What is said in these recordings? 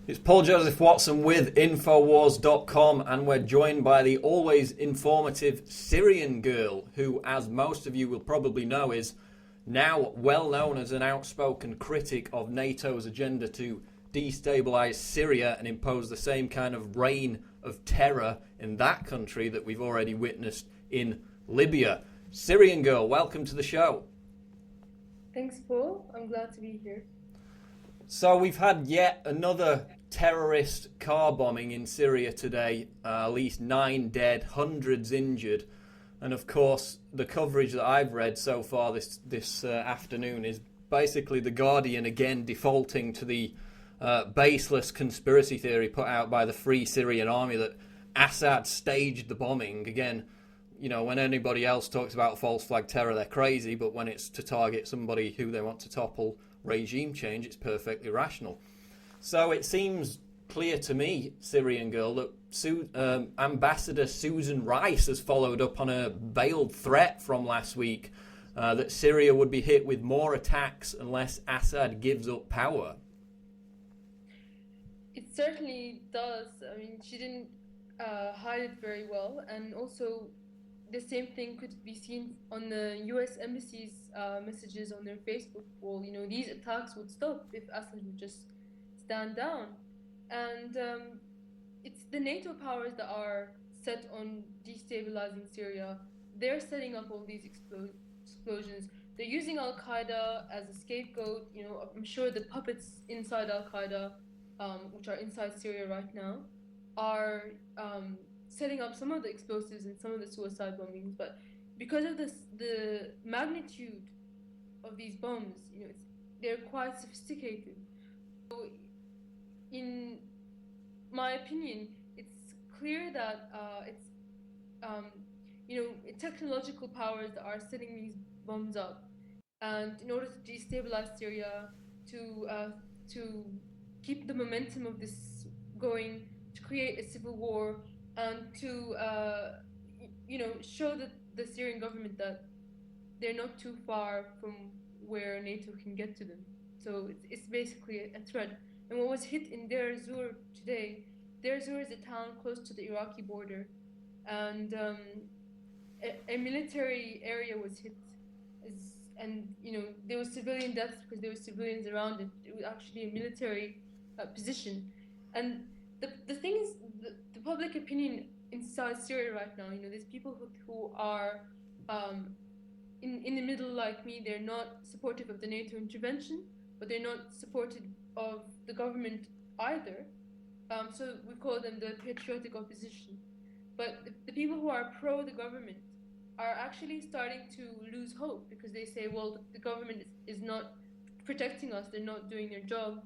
It's Paul Joseph Watson with Infowars.com, and we're joined by the always informative Syrian Girl, who, as most of you will probably know, is now well known as an outspoken critic of NATO's agenda to destabilize Syria and impose the same kind of reign of terror in that country that we've already witnessed in Libya. Syrian Girl, welcome to the show. Thanks, Paul. I'm glad to be here. So we've had yet another terrorist car bombing in Syria today, at least 9 dead, hundreds injured, and of course the coverage that I've read so far this afternoon is basically The Guardian again defaulting to the baseless conspiracy theory put out by the Free Syrian Army that Assad staged the bombing. Again, you know, when anybody else talks about false flag terror, they're crazy, but when it's to target somebody who they want to topple regime change, it's perfectly rational. So it seems clear to me, Syrian Girl, that Ambassador Susan Rice has followed up on a veiled threat from last week that Syria would be hit with more attacks unless Assad gives up power. It certainly does. I mean, she didn't hide it very well, and also the same thing could be seen on the U.S. Embassy's messages on their Facebook wall. You know, these attacks would stop if Assad would just stand down. And it's the NATO powers that are set on destabilizing Syria. They're setting up all these explosions. They're using Al Qaeda as a scapegoat. You know, I'm sure the puppets inside Al Qaeda, which are inside Syria right now, are setting up some of the explosives and some of the suicide bombings. But because of the magnitude of these bombs, you know, they're quite sophisticated. So in my opinion, it's clear that technological powers that are setting these bombs up, and in order to destabilize Syria, to keep the momentum of this going, to create a civil war, and to show the Syrian government that they're not too far from where NATO can get to them. So it's basically a threat. And what was hit in Deir ez-Zor today, Deir ez-Zor is a town close to the Iraqi border, and a military area was hit, and there was civilian deaths because there were civilians around it. It was actually a military position, and the thing is, the public opinion inside Syria right now, there's people who are in the middle like me. They're not supportive of the NATO intervention, but they're not supportive of the government either. So we call them the patriotic opposition. But the people who are pro the government are actually starting to lose hope, because they say, well, the government is not protecting us, they're not doing their job.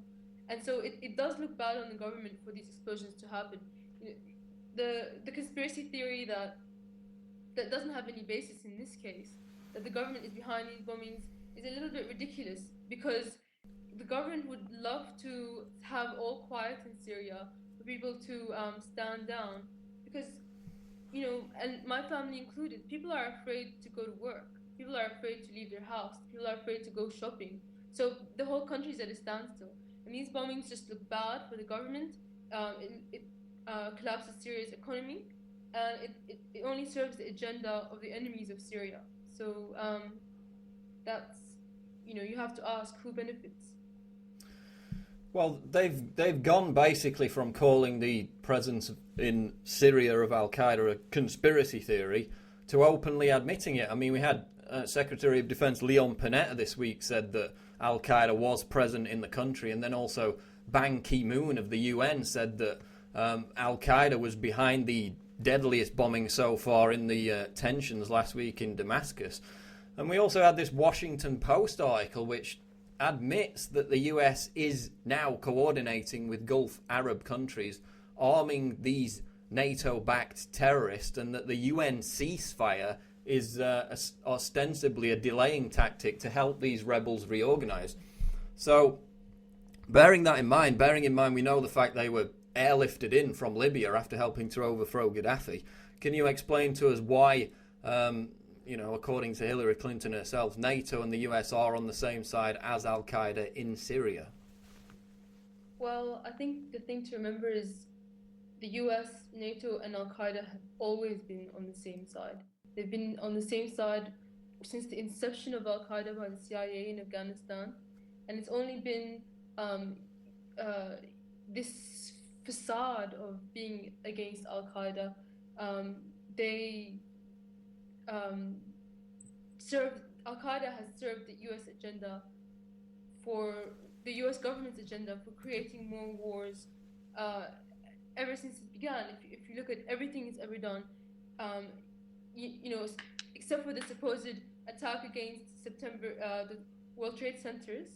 And so it does look bad on the government for these explosions to happen. The conspiracy theory that doesn't have any basis in this case, that the government is behind these bombings, is a little bit ridiculous, because the government would love to have all quiet in Syria, for people to stand down, because, and my family included, people are afraid to go to work, people are afraid to leave their house, people are afraid to go shopping. So the whole country's at a standstill. And these bombings just look bad for the government. It collapses Syria's economy, and it only serves the agenda of the enemies of Syria. So that's, you have to ask who benefits. Well, they've gone basically from calling the presence in Syria of Al Qaeda a conspiracy theory to openly admitting it. I mean, we had Secretary of Defense Leon Panetta this week said that Al Qaeda was present in the country, and then also Ban Ki-moon of the UN said that Al Qaeda was behind the deadliest bombing so far in the tensions last week in Damascus. And we also had this Washington Post article which admits that the US is now coordinating with Gulf Arab countries, arming these NATO-backed terrorists, and that the UN ceasefire is ostensibly a delaying tactic to help these rebels reorganize. So, bearing in mind we know the fact they were airlifted in from Libya after helping to overthrow Gaddafi, can you explain to us why, according to Hillary Clinton herself, NATO and the US are on the same side as Al Qaeda in Syria? Well, I think the thing to remember is the US, NATO, and Al Qaeda have always been on the same side. They've been on the same side since the inception of Al Qaeda by the CIA in Afghanistan, and it's only been um, this facade of being against Al Qaeda. They served Al Qaeda has served the U.S. agenda for the U.S. government's agenda for creating more wars ever since it began. If you look at everything it's ever done, you know, except for the supposed attack against the World Trade Centers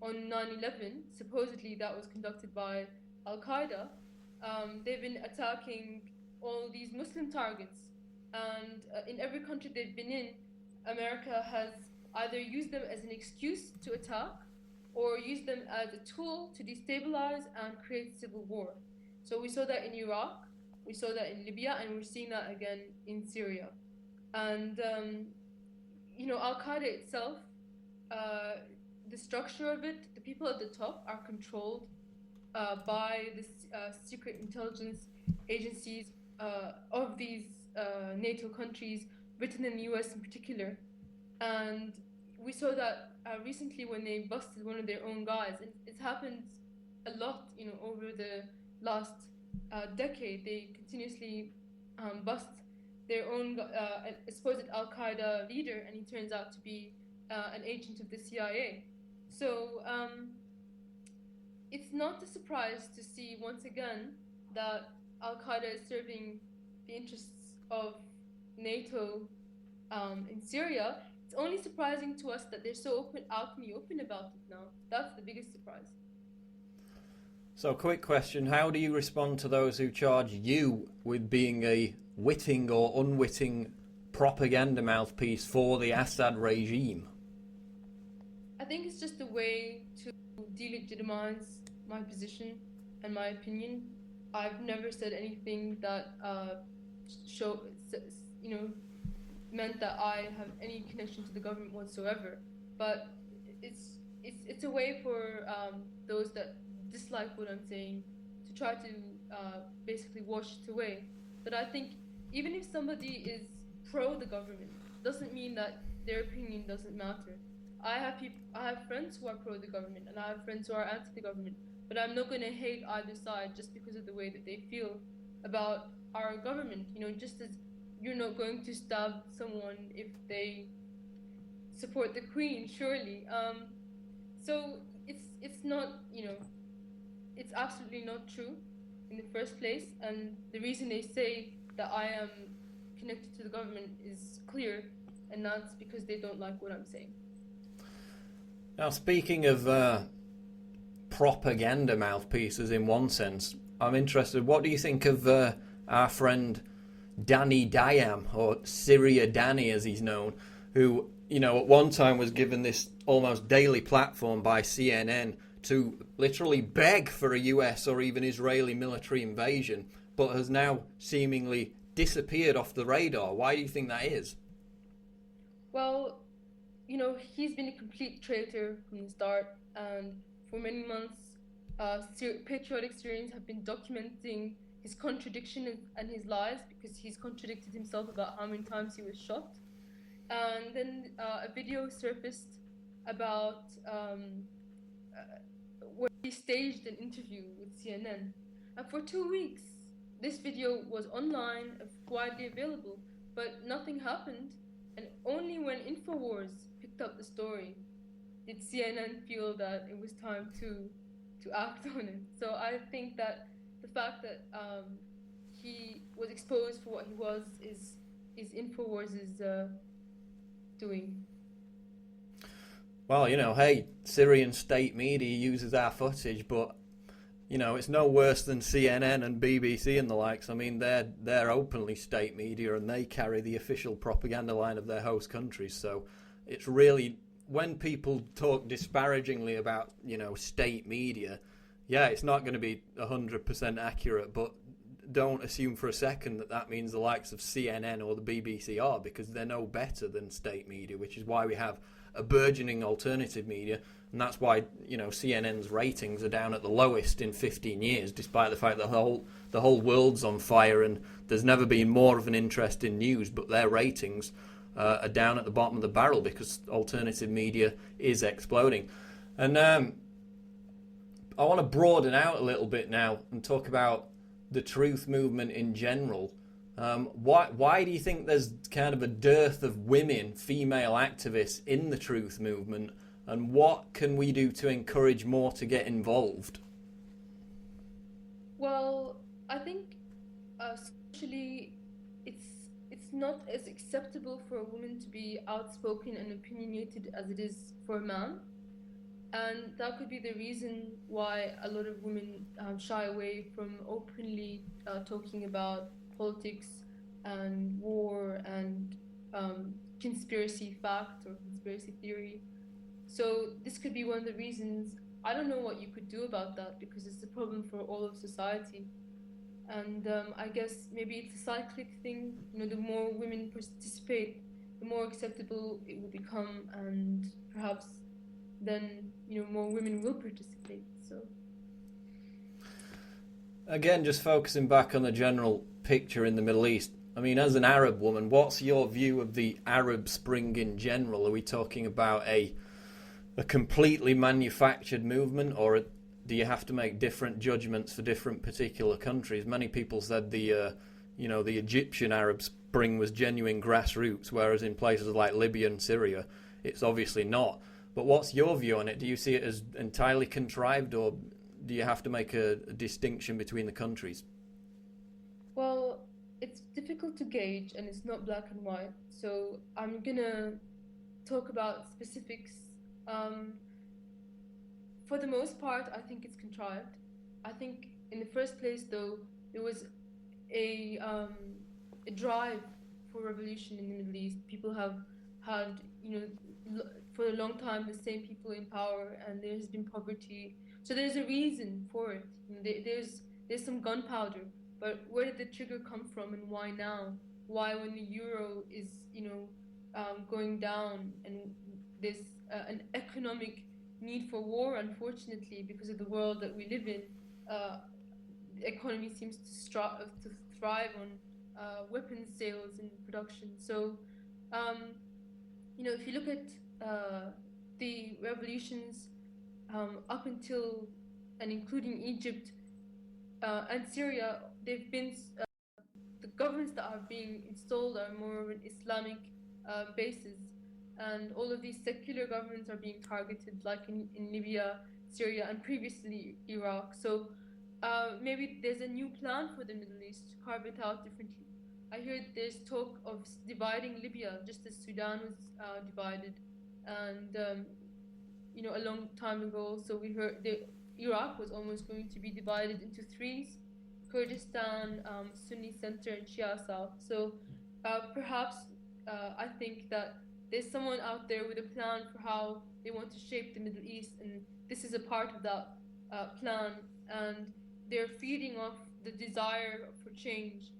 on 9/11, supposedly that was conducted by Al Qaeda. They've been attacking all these Muslim targets, and in every country they've been in, America has either used them as an excuse to attack or used them as a tool to destabilize and create civil war. So we saw that in Iraq, we saw that in Libya, and we're seeing that again in Syria. And you know, Al Qaeda itself, the structure of it, the people at the top are controlled by the secret intelligence agencies of these NATO countries, Britain and the US in particular. And we saw that recently when they busted one of their own guys. It's happened a lot, you know, over the last decade. They continuously bust their own supposed Al Qaeda leader, and he turns out to be an agent of the CIA. So it's not a surprise to see once again that Al Qaeda is serving the interests of NATO in Syria. It's only surprising to us that they're so out in the open about it now. That's the biggest surprise. So, quick question. How do you respond to those who charge you with being a witting or unwitting propaganda mouthpiece for the Assad regime? I think it's just a way to delegitimize my position and my opinion. I've never said anything that meant that I have any connection to the government whatsoever. But it's a way for those that dislike what I'm saying to try to basically wash it away. But I think even if somebody is pro the government, doesn't mean that their opinion doesn't matter. I have friends who are pro the government, and I have friends who are anti the government. But I'm not going to hate either side just because of the way that they feel about our government. You know, just as you're not going to stab someone if they support the Queen, surely. So it's not, you know, it's absolutely not true in the first place. And the reason they say that I am connected to the government is clear, and that's because they don't like what I'm saying. Now, speaking of propaganda mouthpieces in one sense, I'm interested, what do you think of our friend Dany Dayam, or Syria Dany as he's known, who, you know, at one time was given this almost daily platform by CNN to literally beg for a US or even Israeli military invasion, but has now seemingly disappeared off the radar? Why do you think that is? Well, you know, he's been a complete traitor from the start, and for many months, patriotic Syrians have been documenting his contradiction and his lies, because he's contradicted himself about how many times he was shot. And then a video surfaced about where he staged an interview with CNN. And for 2 weeks, this video was online, widely available, but nothing happened. And only when Infowars picked up the story did CNN feel that it was time to act on it. So I think that the fact that he was exposed for what he was is Infowars' doing. Well, you know, hey, Syrian state media uses our footage, but, you know, it's no worse than CNN and BBC and the likes. I mean, they're openly state media, and they carry the official propaganda line of their host countries. So it's really, when people talk disparagingly about, you know, state media, yeah, it's not going to be 100% accurate, but don't assume for a second that that means the likes of CNN or the BBC are, because they're no better than state media, which is why we have a burgeoning alternative media, and that's why CNN's ratings are down at the lowest in 15 years, despite the fact that the whole world's on fire and there's never been more of an interest in news. But their ratings are down at the bottom of the barrel because alternative media is exploding. And I want to broaden out a little bit now and talk about the truth movement in general. Why do you think there's kind of a dearth of women, female activists in the truth movement, and what can we do to encourage more to get involved? Well, I think socially it's not as acceptable for a woman to be outspoken and opinionated as it is for a man. And that could be the reason why a lot of women shy away from openly talking about politics and war and conspiracy fact or conspiracy theory. So this could be one of the reasons. I don't know what you could do about that because it's a problem for all of society. And I guess maybe it's a cyclic thing. The more women participate, the more acceptable it will become, and perhaps then more women will participate. So again, just focusing back on the general picture in the Middle East, I mean, as an Arab woman, what's your view of the Arab Spring in general? Are we talking about a completely manufactured movement, or do you have to make different judgments for different particular countries? Many people said the Egyptian Arab Spring was genuine grassroots, whereas in places like Libya and Syria, it's obviously not. But what's your view on it? Do you see it as entirely contrived, or do you have to make a distinction between the countries? Well, it's difficult to gauge and it's not black and white. So I'm gonna talk about specifics. For the most part, I think it's contrived. I think in the first place, though, there was a drive for revolution in the Middle East. People have had, for a long time, the same people in power, and there has been poverty. So there's a reason for it. There's some gunpowder, but where did the trigger come from, and why now? Why, when the euro is going down, and there's an economic need for war, unfortunately, because of the world that we live in, the economy seems to thrive on weapons sales and production. So, if you look at the revolutions up until and including Egypt and Syria, they've been the governments that are being installed are more of an Islamic basis, and all of these secular governments are being targeted, like in Libya, Syria, and previously Iraq. So maybe there's a new plan for the Middle East to carve it out differently. I heard there's talk of dividing Libya, just as Sudan was divided, and a long time ago. So we heard Iraq was almost going to be divided into threes: Kurdistan, Sunni center, and Shia south. So perhaps I think that there's someone out there with a plan for how they want to shape the Middle East, and this is a part of that plan, and they're feeding off the desire for change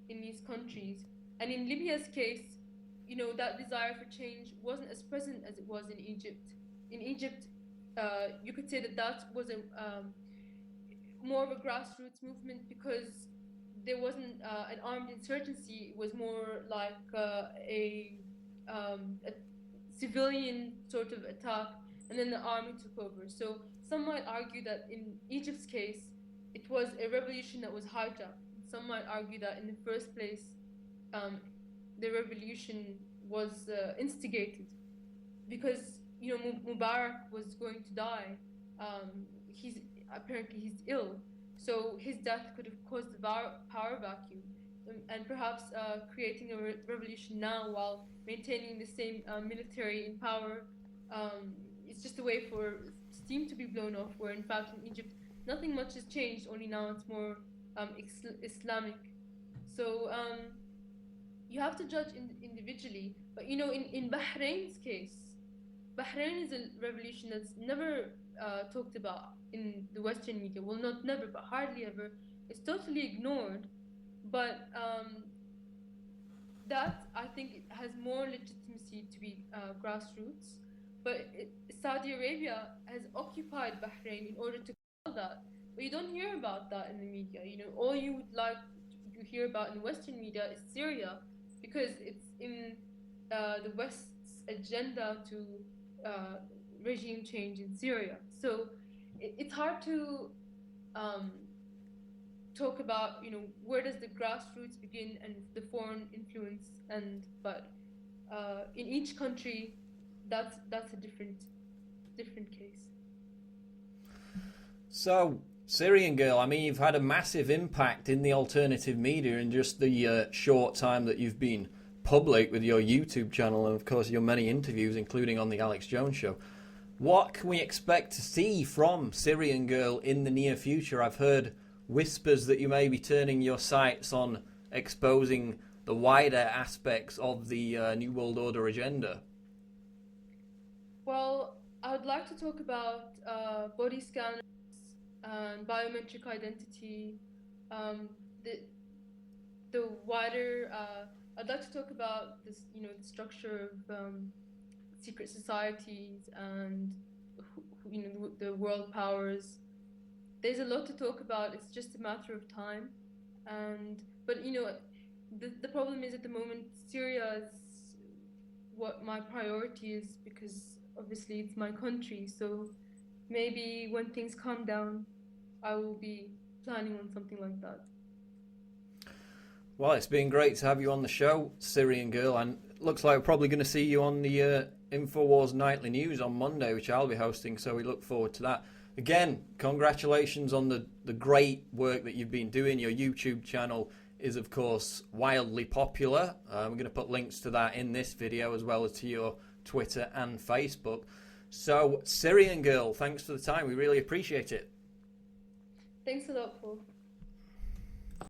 in these countries. And in Libya's case, that desire for change wasn't as present as it was in Egypt. In Egypt, you could say that was more of a grassroots movement because there wasn't an armed insurgency. It was more like a civilian sort of attack, and then the army took over. So some might argue that in Egypt's case, it was a revolution that was hijacked. Some might argue that in the first place, the revolution was instigated because Mubarak was going to die. He's ill, so his death could have caused a power vacuum, and perhaps creating a revolution now while maintaining the same military in power. It's just a way for steam to be blown off, where in fact in Egypt nothing much has changed, only now it's more Islamic. So you have to judge individually. But in Bahrain's case, Bahrain is a revolution that's never talked about in the Western media. Well, not never, but hardly ever. It's totally ignored. But that, I think, it has more legitimacy to be grassroots. but Saudi Arabia has occupied Bahrain in order to control that. But you don't hear about that in the media. All you hear about in Western media is Syria, because it's in the West's agenda to regime change in Syria. So it's hard to talk about where does the grassroots begin and the foreign influence end. But in each country, that's a different case. So, Syrian Girl, I mean, you've had a massive impact in the alternative media in just the short time that you've been public with your YouTube channel and, of course, your many interviews, including on the Alex Jones Show. What can we expect to see from Syrian Girl in the near future? I've heard whispers that you may be turning your sights on exposing the wider aspects of the New World Order agenda. Well, I would like to talk about body scanners and biometric identity, the wider. I'd like to talk about this, the structure of secret societies and the world powers. There's a lot to talk about. It's just a matter of time, but the problem is at the moment Syria is what my priority is, because obviously it's my country. So maybe when things calm down, I will be planning on something like that. Well, it's been great to have you on the show, Syrian Girl, and it looks like we're probably going to see you on the Infowars Nightly News on Monday, which I'll be hosting, so we look forward to that. Again, congratulations on the great work that you've been doing. Your YouTube channel is, of course, wildly popular. We're going to put links to that in this video, as well as to your Twitter and Facebook. So, Syrian Girl, thanks for the time. We really appreciate it. Thanks a lot, Paul.